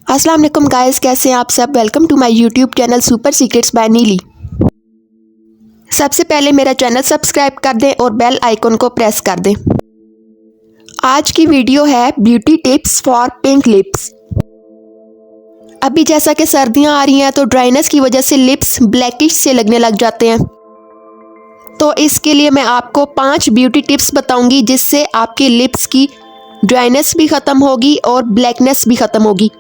अस्सलाम वालेकुम गाइस, कैसे हैं आप सब। Welcome to my YouTube channel super secrets by Neeli. सबसे पहले मेरा चैनल सब्सक्राइब कर दें और बेल आइकन को प्रेस कर दें। आज की वीडियो है beauty tips for pink lips. अभी जैसा कि सर्दियां आ रही हैं तो ड्राइनेस की वजह से लिप्स ब्लैकिश से लगने लग जाते हैं, तो इसके लिए मैं आपको 5 ब्यूटी टिप्स बताऊंगी जिससे आपकी लिप्स की ड्राइनेस भी ख़त्म होगी और ब्लैकनेस भी ख़त्म होगी।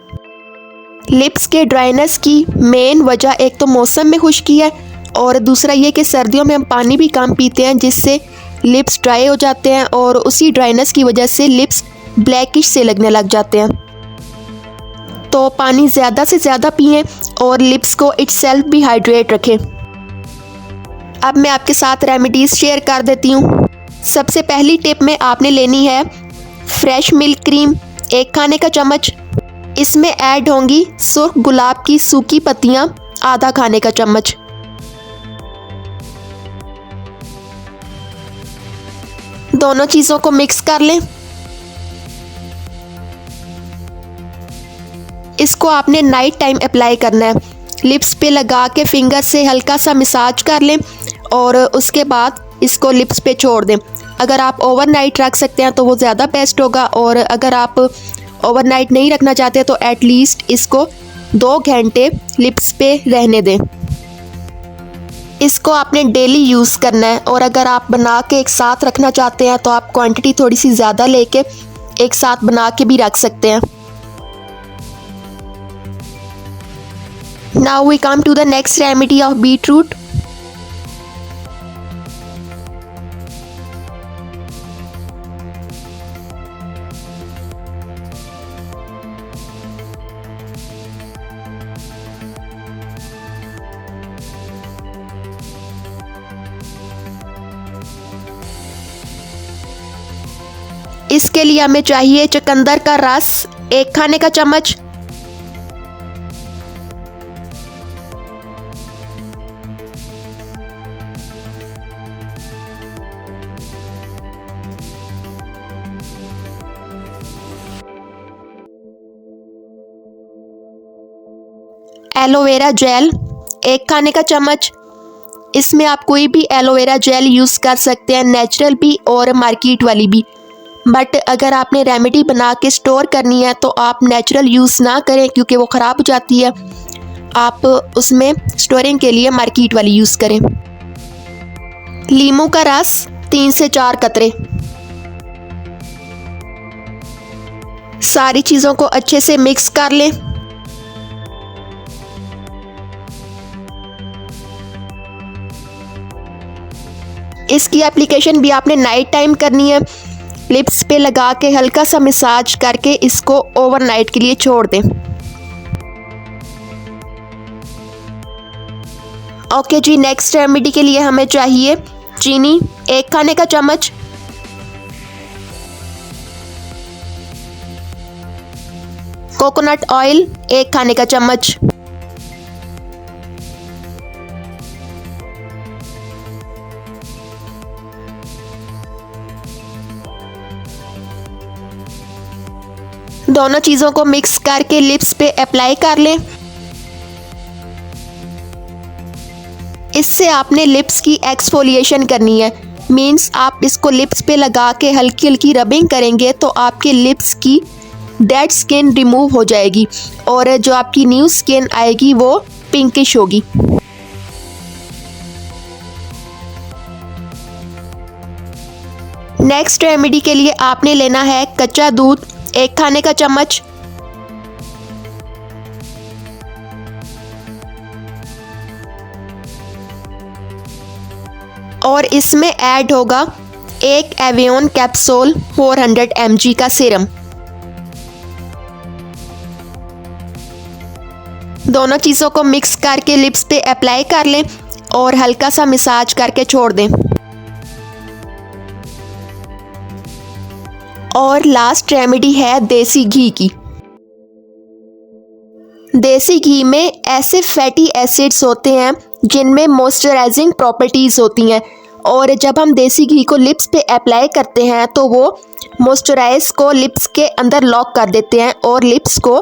लिप्स के ड्राइनेस की मेन वजह एक तो मौसम में खुश्की है और दूसरा ये कि सर्दियों में हम पानी भी कम पीते हैं जिससे लिप्स ड्राई हो जाते हैं और उसी ड्राइनेस की वजह से लिप्स ब्लैकिश से लगने लग जाते हैं। तो पानी ज़्यादा से ज़्यादा पिएं और लिप्स को इटसेल्फ भी हाइड्रेट रखें। अब मैं आपके साथ रेमेडीज़ शेयर कर देती हूँ। सबसे पहली टिप में आपने लेनी है फ्रेश मिल्क क्रीम 1 खाने का चम्मच। इसमें ऐड होंगी सुर्ख गुलाब की सूखी पत्तियां आधा खाने का चम्मच। दोनों चीज़ों को मिक्स कर लें। इसको आपने नाइट टाइम अप्लाई करना है। लिप्स पे लगा के फिंगर से हल्का सा मसाज कर लें और उसके बाद इसको लिप्स पे छोड़ दें। अगर आप ओवरनाइट रख सकते हैं तो वो ज़्यादा बेस्ट होगा, और अगर आप ओवरनाइट नहीं रखना चाहते तो एटलीस्ट इसको 2 घंटे लिप्स पे रहने दें। इसको आपने डेली यूज़ करना है, और अगर आप बना के एक साथ रखना चाहते हैं तो आप क्वांटिटी थोड़ी सी ज़्यादा लेके एक साथ बना के भी रख सकते हैं। Now we come to the next remedy of beetroot. इसके लिए हमें चाहिए चुकंदर का रस 1 खाने का चम्मच, एलोवेरा जेल 1 खाने का चम्मच। इसमें आप कोई भी एलोवेरा जेल यूज़ कर सकते हैं, नेचुरल भी और मार्केट वाली भी। बट अगर आपने रेमेडी बना के स्टोर करनी है तो आप नेचुरल यूज़ ना करें क्योंकि वो ख़राब हो जाती है। आप उसमें स्टोरिंग के लिए मार्केट वाली यूज़ करें। लीमू का रस 3 से 4 कतरे। सारी चीज़ों को अच्छे से मिक्स कर लें। इसकी एप्लीकेशन भी आपने नाइट टाइम करनी है। लिप्स पे लगा के हल्का सा मसाज करके इसको ओवरनाइट के लिए छोड़ दें। ओके जी, नेक्स्ट रेमेडी के लिए हमें चाहिए चीनी 1 खाने का चम्मच, कोकोनट ऑयल 1 खाने का चम्मच, दोनों चीज़ों को मिक्स करके लिप्स पे अप्लाई कर लें। इससे आपने लिप्स की एक्सफोलिएशन करनी है। मीन्स आप इसको लिप्स पे लगा के हल्की हल्की रबिंग करेंगे तो आपके लिप्स की डेड स्किन रिमूव हो जाएगी और जो आपकी न्यू स्किन आएगी वो पिंकिश होगी। नेक्स्ट रेमेडी के लिए आपने लेना है कच्चा दूध 1 खाने का चम्मच, और इसमें ऐड होगा 1 एवियन कैप्सूल 400 mg का सीरम। दोनों चीज़ों को मिक्स करके लिप्स पे अप्लाई कर लें और हल्का सा मसाज करके छोड़ दें। और लास्ट रेमेडी है देसी घी की। देसी घी में ऐसे फैटी एसिड्स होते हैं जिनमें मॉइस्चराइजिंग प्रॉपर्टीज़ होती हैं, और जब हम देसी घी को लिप्स पे अप्लाई करते हैं तो वो मॉइस्चराइज को लिप्स के अंदर लॉक कर देते हैं और लिप्स को